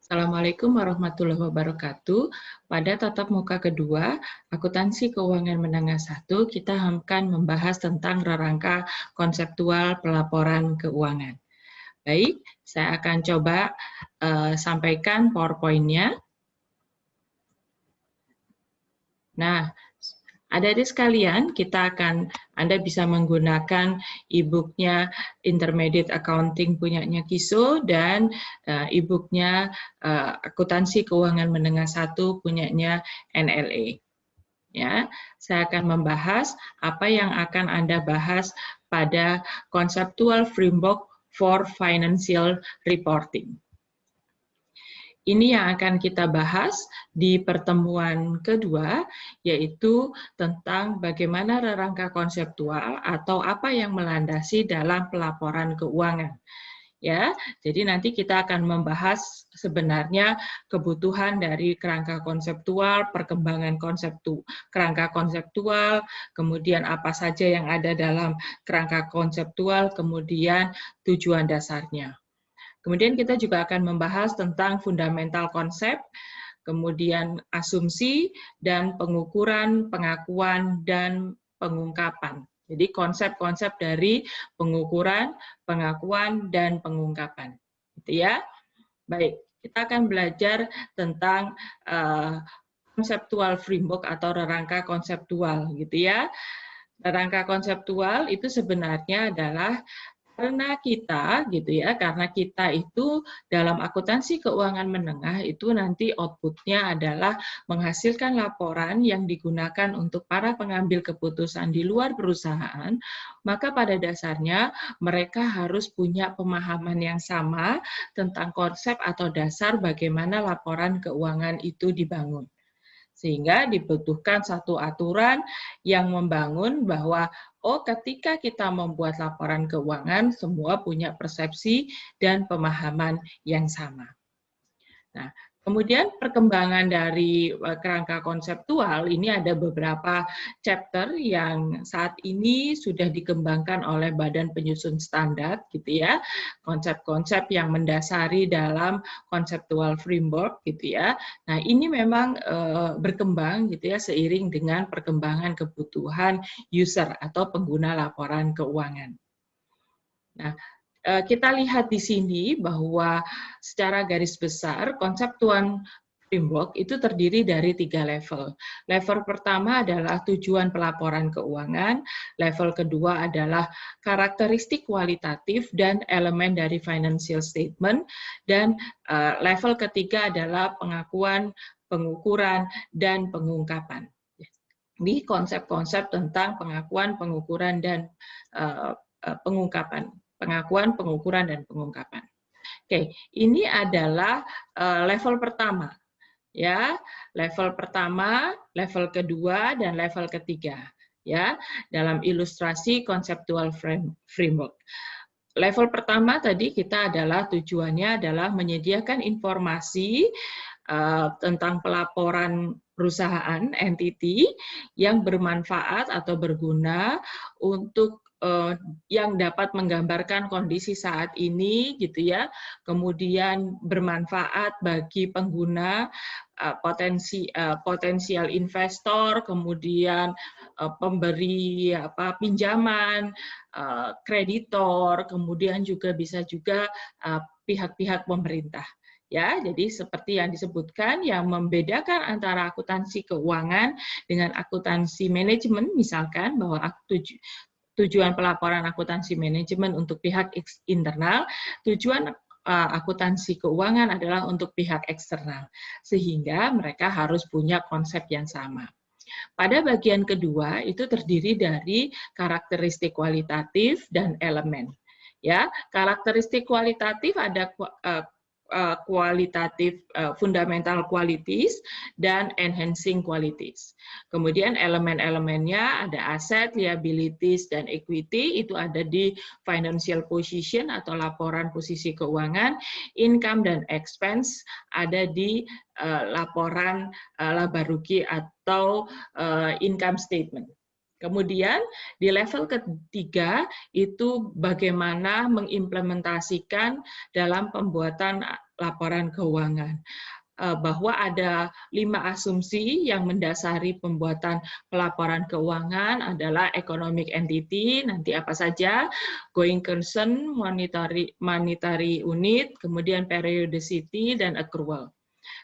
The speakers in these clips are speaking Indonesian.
Assalamualaikum warahmatullahi wabarakatuh. Pada tatap muka kedua, akuntansi keuangan menengah 1, kita akan membahas tentang rangka konseptual pelaporan keuangan. Baik, saya akan coba sampaikan PowerPoint-nya. Nah, adik-adik sekalian, Anda bisa menggunakan e-book-nya Intermediate Accounting punyanya Kiso dan e-book-nya Akuntansi Keuangan Menengah 1 punyanya NLA. Ya, saya akan membahas apa yang akan Anda bahas pada Conceptual Framework for Financial Reporting. Ini yang akan kita bahas di pertemuan kedua, yaitu tentang bagaimana rangka konseptual atau apa yang melandasi dalam pelaporan keuangan. Ya, jadi nanti kita akan membahas sebenarnya kebutuhan dari kerangka konseptual, perkembangan kerangka konseptual, kemudian apa saja yang ada dalam kerangka konseptual, kemudian tujuan dasarnya. Kemudian kita juga akan membahas tentang fundamental konsep, kemudian asumsi, dan pengukuran, pengakuan, dan pengungkapan. Jadi konsep-konsep dari pengukuran, pengakuan, dan pengungkapan. Gitu ya. Baik, kita akan belajar tentang konseptual framework atau rangka konseptual, gitu ya. Rangka konseptual itu sebenarnya adalah karena kita itu dalam akuntansi keuangan menengah itu nanti output-nya adalah menghasilkan laporan yang digunakan untuk para pengambil keputusan di luar perusahaan, maka pada dasarnya mereka harus punya pemahaman yang sama tentang konsep atau dasar bagaimana laporan keuangan itu dibangun. Sehingga dibutuhkan satu aturan yang membangun bahwa ketika kita membuat laporan keuangan, semua punya persepsi dan pemahaman yang sama. Nah, kemudian perkembangan dari kerangka konseptual ini ada beberapa chapter yang saat ini sudah dikembangkan oleh Badan Penyusun Standar, gitu ya, konsep-konsep yang mendasari dalam conceptual framework, gitu ya. Nah, ini memang berkembang, gitu ya, seiring dengan perkembangan kebutuhan user atau pengguna laporan keuangan. Nah, kita lihat di sini bahwa secara garis besar konseptual framework itu terdiri dari 3 level. Level pertama adalah tujuan pelaporan keuangan, level kedua adalah karakteristik kualitatif dan elemen dari financial statement, dan level ketiga adalah pengakuan, pengukuran, dan pengungkapan. Ini konsep-konsep tentang pengakuan, pengukuran, dan pengungkapan. Pengakuan, pengukuran, dan pengungkapan. Oke, ini adalah level pertama, ya, level pertama, level kedua, dan level ketiga, ya, dalam ilustrasi conceptual framework. Level pertama tadi kita adalah tujuannya adalah menyediakan informasi tentang pelaporan perusahaan entity yang bermanfaat atau berguna untuk yang dapat menggambarkan kondisi saat ini, gitu ya, kemudian bermanfaat bagi pengguna, potensial investor, kemudian pemberi pinjaman, kreditor, kemudian juga bisa juga pihak-pihak pemerintah. Ya, jadi seperti yang disebutkan, yang membedakan antara akuntansi keuangan dengan akuntansi manajemen, misalkan bahwa tujuan pelaporan akuntansi manajemen untuk pihak internal, tujuan akuntansi keuangan adalah untuk pihak eksternal, sehingga mereka harus punya konsep yang sama. Pada bagian kedua itu terdiri dari karakteristik kualitatif dan elemen. Ya, karakteristik kualitatif ada kualitatif fundamental qualities dan enhancing qualities. Kemudian elemen-elemennya ada aset, liabilities, dan equity, itu ada di financial position atau laporan posisi keuangan, income dan expense ada di laporan laba rugi atau income statement. Kemudian di level ketiga itu bagaimana mengimplementasikan dalam pembuatan laporan keuangan. Bahwa ada 5 asumsi yang mendasari pembuatan pelaporan keuangan adalah economic entity, nanti apa saja, going concern, monetary unit, kemudian periodicity, dan accrual.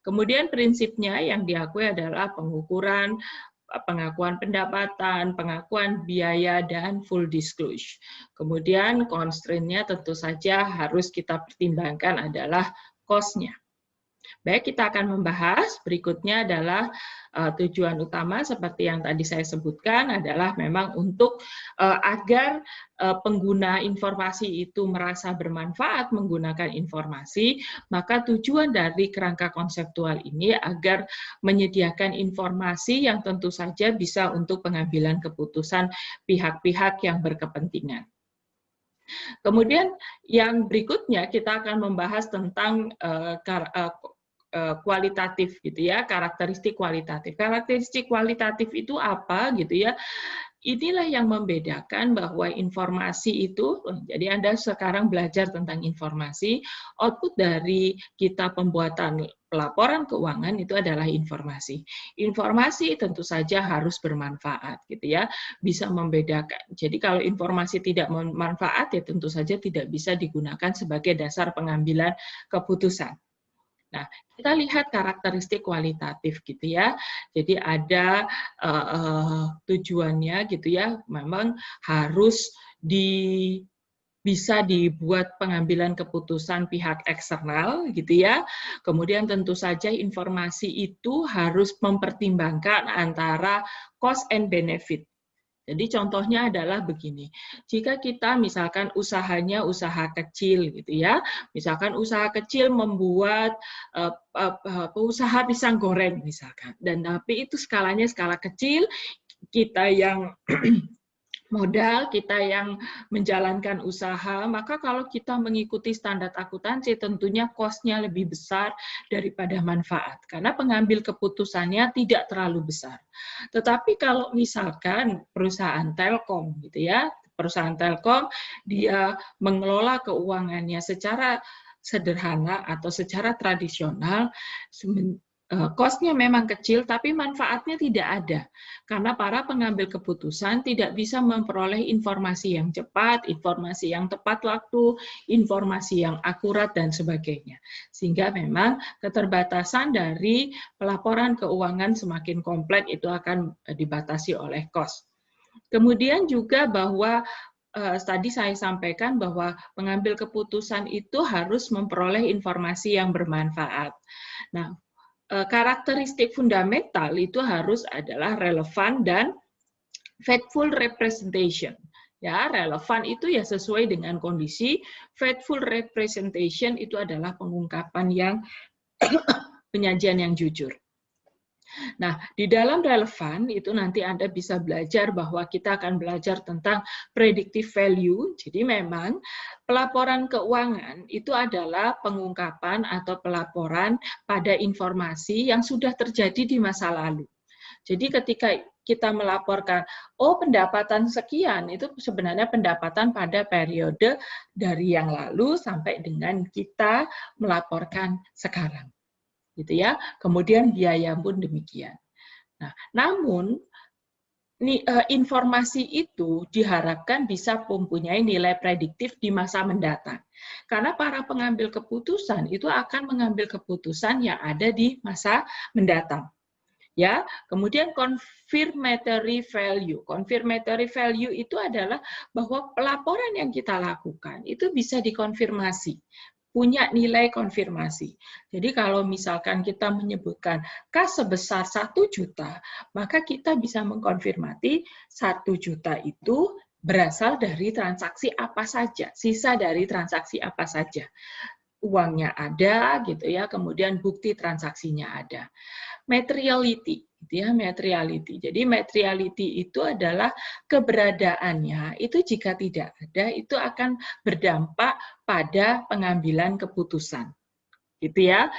Kemudian prinsipnya yang diakui adalah pengukuran, pengakuan pendapatan, pengakuan biaya, dan full disclosure. Kemudian constraint-nya tentu saja harus kita pertimbangkan adalah cost-nya. Baik, kita akan membahas. Berikutnya adalah tujuan utama seperti yang tadi saya sebutkan adalah memang untuk agar pengguna informasi itu merasa bermanfaat menggunakan informasi, maka tujuan dari kerangka konseptual ini agar menyediakan informasi yang tentu saja bisa untuk pengambilan keputusan pihak-pihak yang berkepentingan. Kemudian yang berikutnya kita akan membahas tentang kualitatif gitu ya, karakteristik kualitatif. Karakteristik kualitatif itu apa gitu ya? Inilah yang membedakan bahwa informasi itu, jadi Anda sekarang belajar tentang informasi, output dari kita pembuatan pelaporan keuangan itu adalah informasi. Informasi tentu saja harus bermanfaat gitu ya, bisa membedakan. Jadi kalau informasi tidak bermanfaat ya tentu saja tidak bisa digunakan sebagai dasar pengambilan keputusan. Nah, kita lihat karakteristik kualitatif gitu ya. Jadi ada tujuannya gitu ya, memang harus bisa dibuat pengambilan keputusan pihak eksternal gitu ya. Kemudian tentu saja informasi itu harus mempertimbangkan antara cost and benefit. Jadi contohnya adalah begini, jika kita misalkan usahanya usaha kecil gitu ya, misalkan usaha kecil membuat usaha pisang goreng misalkan, dan tapi itu skalanya skala kecil, kita yang modal, kita yang menjalankan usaha, maka kalau kita mengikuti standar akuntansi tentunya cost-nya lebih besar daripada manfaat, karena pengambil keputusannya tidak terlalu besar. Tetapi kalau misalkan perusahaan telkom gitu ya, perusahaan telkom dia mengelola keuangannya secara sederhana atau secara tradisional, cost-nya memang kecil, tapi manfaatnya tidak ada. Karena para pengambil keputusan tidak bisa memperoleh informasi yang cepat, informasi yang tepat waktu, informasi yang akurat, dan sebagainya. Sehingga memang keterbatasan dari pelaporan keuangan semakin kompleks itu akan dibatasi oleh cost. Kemudian juga bahwa tadi saya sampaikan bahwa pengambil keputusan itu harus memperoleh informasi yang bermanfaat. Nah, karakteristik fundamental itu harus adalah relevan dan faithful representation. Ya, relevan itu ya sesuai dengan kondisi, faithful representation itu adalah pengungkapan yang penyajian yang jujur. Nah, di dalam relevan itu nanti Anda bisa belajar bahwa kita akan belajar tentang predictive value. Jadi memang pelaporan keuangan itu adalah pengungkapan atau pelaporan pada informasi yang sudah terjadi di masa lalu. Jadi ketika kita melaporkan, oh pendapatan sekian, itu sebenarnya pendapatan pada periode dari yang lalu sampai dengan kita melaporkan sekarang. Gitu ya. Kemudian biaya pun demikian. Nah, namun informasi itu diharapkan bisa mempunyai nilai prediktif di masa mendatang. Karena para pengambil keputusan itu akan mengambil keputusan yang ada di masa mendatang. Ya, kemudian confirmatory value. Confirmatory value itu adalah bahwa pelaporan yang kita lakukan itu bisa dikonfirmasi, punya nilai konfirmasi. Jadi kalau misalkan kita menyebutkan kas sebesar 1 juta, maka kita bisa mengkonfirmasi 1 juta itu berasal dari transaksi apa saja, sisa dari transaksi apa saja. Uangnya ada gitu ya, kemudian bukti transaksinya ada. Materiality, gitu ya, materiality. Jadi materiality itu adalah keberadaannya. Itu jika tidak ada, itu akan berdampak pada pengambilan keputusan, gitu ya,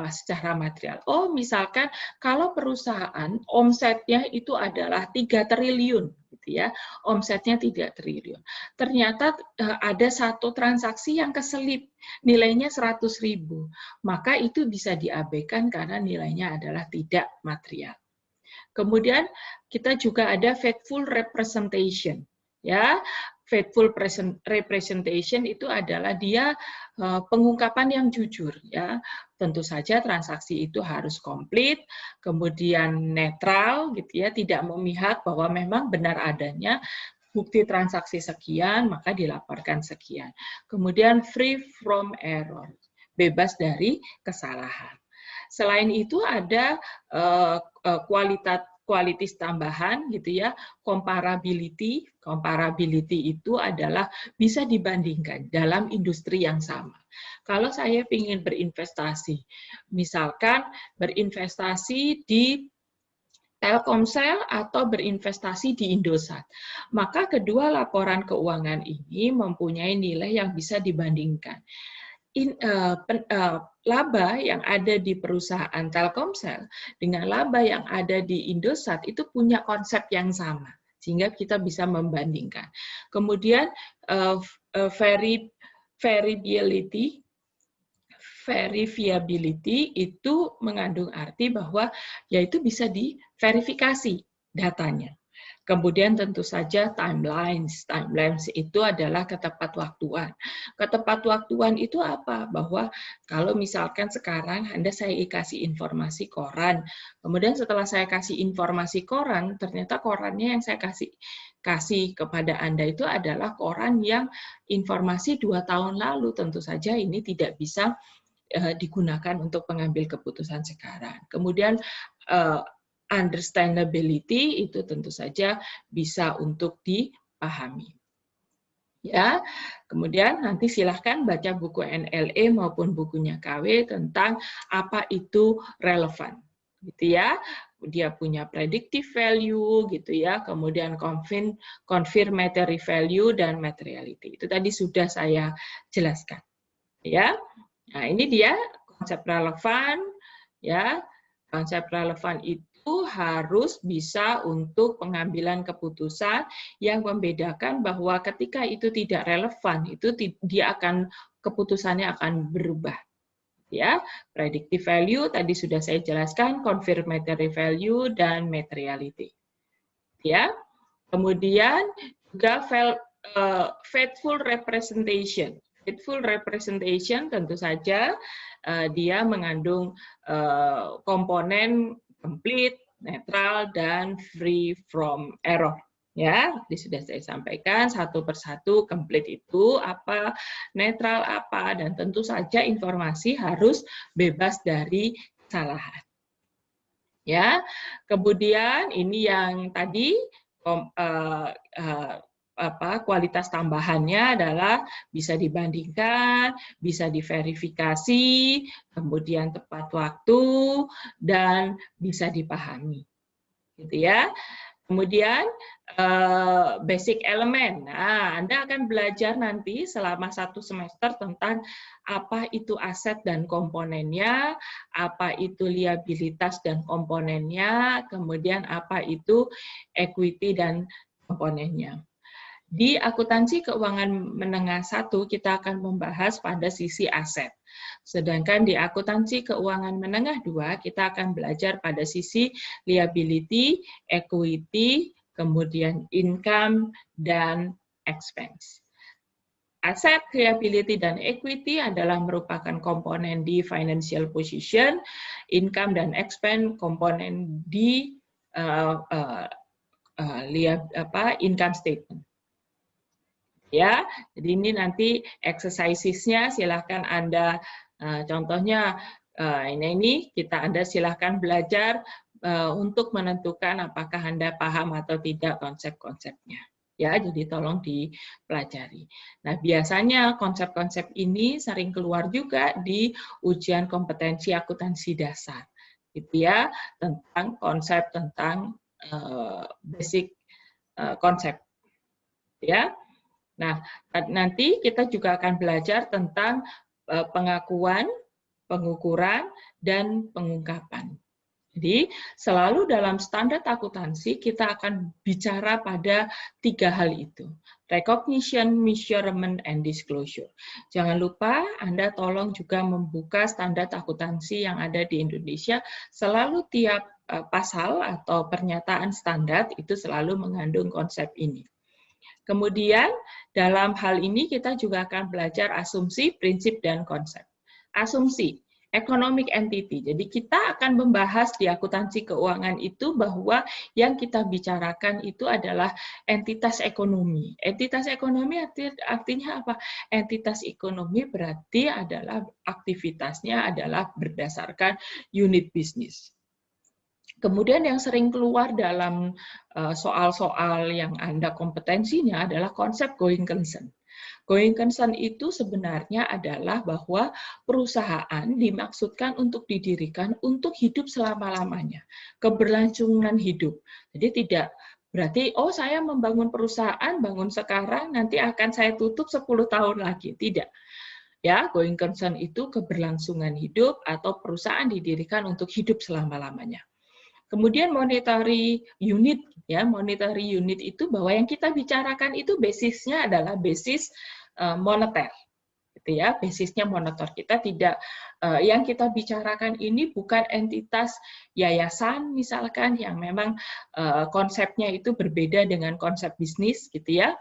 secara material. Oh, misalkan kalau perusahaan omsetnya itu adalah 3 triliun, gitu ya, omsetnya tidak triliun. Ternyata ada satu transaksi yang keselip, nilainya 100.000, maka itu bisa diabaikan karena nilainya adalah tidak material. Kemudian kita juga ada faithful representation, ya. Faithful representation itu adalah dia pengungkapan yang jujur, ya. Tentu saja transaksi itu harus komplit, kemudian netral, gitu ya, tidak memihak bahwa memang benar adanya bukti transaksi sekian, maka dilaporkan sekian. Kemudian free from error, bebas dari kesalahan. Selain itu ada kualitas tambahan gitu ya, comparability. Comparability itu adalah bisa dibandingkan dalam industri yang sama. Kalau saya ingin berinvestasi, misalkan berinvestasi di Telkomsel atau berinvestasi di Indosat, maka kedua laporan keuangan ini mempunyai nilai yang bisa dibandingkan. Laba yang ada di perusahaan Telkomsel dengan laba yang ada di Indosat itu punya konsep yang sama, sehingga kita bisa membandingkan. Kemudian verifiability itu mengandung arti bahwa yaitu bisa diverifikasi datanya. Kemudian tentu saja timelines. Timelines itu adalah ketepatwaktuan. Ketepatwaktuan itu apa? Bahwa kalau misalkan sekarang saya kasih informasi koran, kemudian setelah saya kasih informasi koran, ternyata korannya yang saya kasih kepada Anda itu adalah koran yang informasi 2 tahun lalu. Tentu saja ini tidak bisa digunakan untuk pengambil keputusan sekarang. Kemudian understandability itu tentu saja bisa untuk dipahami. Ya, kemudian nanti silahkan baca buku NLE maupun bukunya KW tentang apa itu relevan, gitu ya. Dia punya predictive value, gitu ya. Kemudian confirmatory value dan materiality. Itu tadi sudah saya jelaskan, ya. Nah, ini dia konsep relevan, ya. Konsep relevan itu harus bisa untuk pengambilan keputusan yang membedakan bahwa ketika itu tidak relevan, itu dia keputusannya akan berubah. Ya, predictive value tadi sudah saya jelaskan, confirmatory value dan materiality. Ya. Kemudian juga faithful representation. Faithful representation tentu saja dia mengandung komponen complete, netral, dan free from error. Ya, ini sudah saya sampaikan satu persatu. Complete itu apa, netral apa, dan tentu saja informasi harus bebas dari kesalahan. Ya, kemudian ini yang tadi kualitas tambahannya adalah bisa dibandingkan, bisa diverifikasi, kemudian tepat waktu, dan bisa dipahami. Gitu ya. Kemudian basic elemen. Nah, Anda akan belajar nanti selama 1 semester tentang apa itu aset dan komponennya, apa itu liabilitas dan komponennya, kemudian apa itu equity dan komponennya. Di akuntansi keuangan menengah 1 kita akan membahas pada sisi aset. Sedangkan di akuntansi keuangan menengah 2 kita akan belajar pada sisi liability, equity, kemudian income dan expense. Aset, liability, dan equity adalah merupakan komponen di financial position, income dan expense komponen di income statement. Ya, jadi ini nanti exercises-nya silahkan Anda contohnya ini Anda silahkan belajar untuk menentukan apakah Anda paham atau tidak konsep-konsepnya. Ya, jadi tolong dipelajari. Nah, biasanya konsep-konsep ini sering keluar juga di ujian kompetensi akuntansi dasar. Gitu ya, tentang konsep tentang basic konsep. Ya. Nah, nanti kita juga akan belajar tentang pengakuan, pengukuran, dan pengungkapan. Jadi, selalu dalam standar akuntansi kita akan bicara pada 3 hal itu. Recognition, measurement, and disclosure. Jangan lupa Anda tolong juga membuka standar akuntansi yang ada di Indonesia. Selalu tiap pasal atau pernyataan standar itu selalu mengandung konsep ini. Kemudian, dalam hal ini kita juga akan belajar asumsi, prinsip, dan konsep. Asumsi, economic entity. Jadi kita akan membahas di akuntansi keuangan itu bahwa yang kita bicarakan itu adalah entitas ekonomi. Entitas ekonomi artinya apa? Entitas ekonomi berarti adalah aktivitasnya adalah berdasarkan unit bisnis. Kemudian yang sering keluar dalam soal-soal yang Anda kompetensinya adalah konsep going concern. Going concern itu sebenarnya adalah bahwa perusahaan dimaksudkan untuk didirikan untuk hidup selama-lamanya, keberlangsungan hidup. Jadi tidak berarti, oh saya membangun perusahaan, bangun sekarang, nanti akan saya tutup 10 tahun lagi. Tidak. Ya, going concern itu keberlangsungan hidup atau perusahaan didirikan untuk hidup selama-lamanya. Kemudian monetary unit, ya monetary unit itu bahwa yang kita bicarakan itu basisnya adalah basis moneter, gitu ya, basisnya moneter. Kita tidak, yang kita bicarakan ini bukan entitas yayasan misalkan yang memang konsepnya itu berbeda dengan konsep bisnis, gitu ya.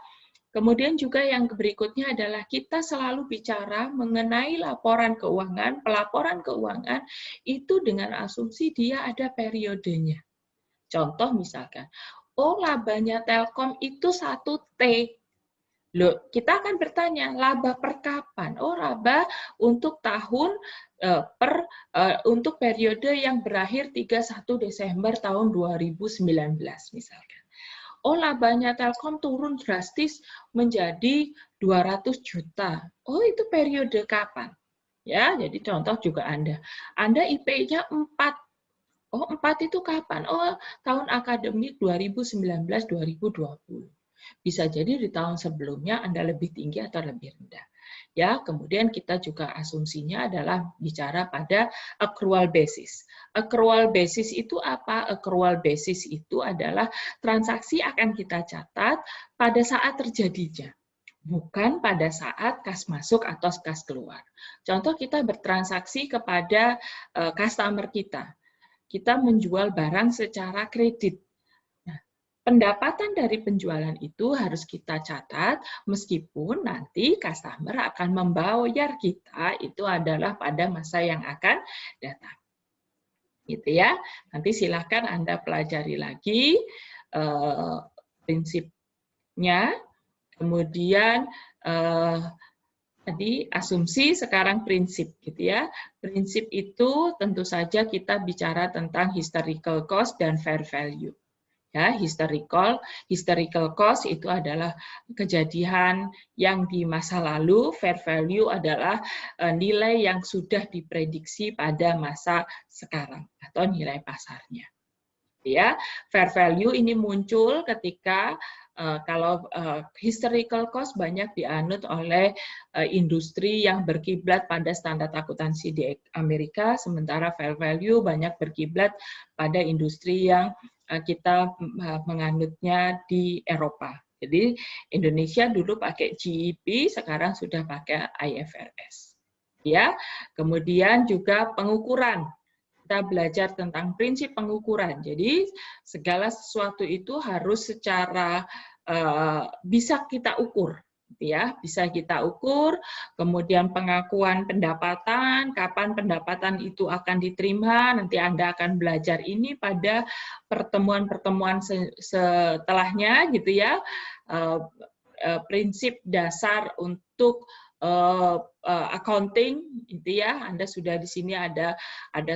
Kemudian juga yang berikutnya adalah kita selalu bicara mengenai laporan keuangan, pelaporan keuangan itu dengan asumsi dia ada periodenya. Contoh misalkan, oh labanya Telkom itu 1T. Loh, kita akan bertanya, laba per kapan? Oh, laba untuk tahun untuk periode yang berakhir 31 Desember tahun 2019 misalkan. Oh, labanya Telkom turun drastis menjadi 200 juta. Oh, itu periode kapan? Ya, jadi contoh juga Anda IP-nya 4. Oh, 4 itu kapan? Oh, tahun akademik 2019-2020. Bisa jadi di tahun sebelumnya Anda lebih tinggi atau lebih rendah. Ya, kemudian kita juga asumsinya adalah bicara pada accrual basis. Accrual basis itu apa? Accrual basis itu adalah transaksi akan kita catat pada saat terjadinya, bukan pada saat kas masuk atau kas keluar. Contoh kita bertransaksi kepada customer kita. Kita menjual barang secara kredit. Pendapatan dari penjualan itu harus kita catat, meskipun nanti customer akan membayar kita itu adalah pada masa yang akan datang. Gitu ya. Nanti silakan Anda pelajari lagi prinsipnya, kemudian tadi asumsi, sekarang prinsip, gitu ya. Prinsip itu tentu saja kita bicara tentang historical cost dan fair value. Ya, historical cost itu adalah kejadian yang di masa lalu, fair value adalah nilai yang sudah diprediksi pada masa sekarang atau nilai pasarnya. Ya, fair value ini muncul ketika kalau historical cost banyak dianut oleh industri yang berkiblat pada standar akuntansi di Amerika, sementara fair value banyak berkiblat pada industri yang kita menganutnya di Eropa. Jadi Indonesia dulu pakai GEP, sekarang sudah pakai IFRS. Ya, kemudian juga pengukuran. Kita belajar tentang prinsip pengukuran. Jadi segala sesuatu itu harus secara bisa kita ukur, ya, bisa kita ukur. Kemudian pengakuan pendapatan, kapan pendapatan itu akan diterima, nanti Anda akan belajar ini pada pertemuan-pertemuan setelahnya, gitu ya. Prinsip dasar untuk accounting, itu ya. Anda sudah di sini ada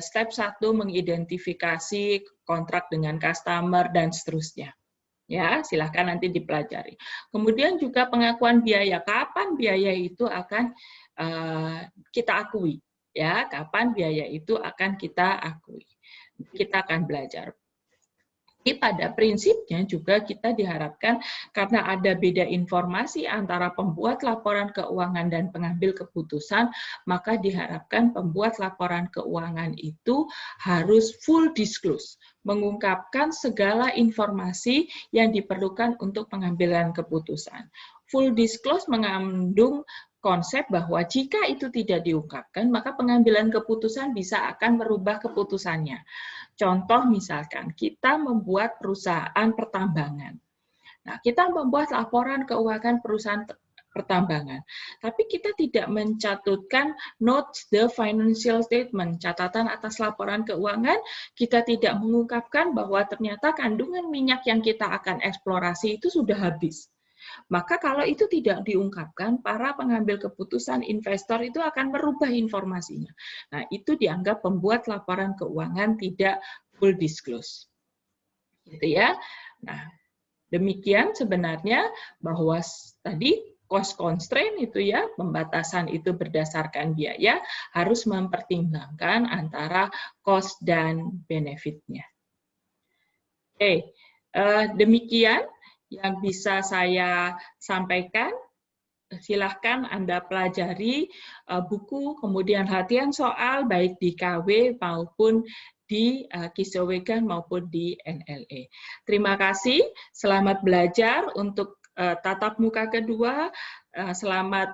step 1 mengidentifikasi kontrak dengan customer dan seterusnya. Ya, silahkan nanti dipelajari. Kemudian juga pengakuan biaya, kapan biaya itu akan kita akui, ya, kapan biaya itu akan kita akui. Kita akan belajar. Jadi pada prinsipnya juga kita diharapkan karena ada beda informasi antara pembuat laporan keuangan dan pengambil keputusan, maka diharapkan pembuat laporan keuangan itu harus full disclose, mengungkapkan segala informasi yang diperlukan untuk pengambilan keputusan. Full disclose mengandung konsep bahwa jika itu tidak diungkapkan, maka pengambilan keputusan bisa akan merubah keputusannya. Contoh misalkan, kita membuat perusahaan pertambangan. Nah, kita membuat laporan keuangan perusahaan pertambangan, tapi kita tidak mencatutkan notes the financial statement, catatan atas laporan keuangan, kita tidak mengungkapkan bahwa ternyata kandungan minyak yang kita akan eksplorasi itu sudah habis. Maka kalau itu tidak diungkapkan, para pengambil keputusan investor itu akan merubah informasinya. Nah, itu dianggap pembuat laporan keuangan tidak full disclose. Gitu ya. Nah, demikian sebenarnya bahwa tadi cost constraint itu ya, pembatasan itu berdasarkan biaya, harus mempertimbangkan antara cost dan benefit-nya. Oke, demikian yang bisa saya sampaikan. Silahkan Anda pelajari buku, kemudian latihan soal baik di KW maupun di Kisowegan maupun di NLE. Terima kasih, selamat belajar untuk tatap muka kedua, selamat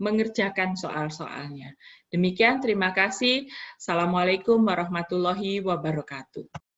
mengerjakan soal-soalnya. Demikian, terima kasih. Assalamualaikum warahmatullahi wabarakatuh.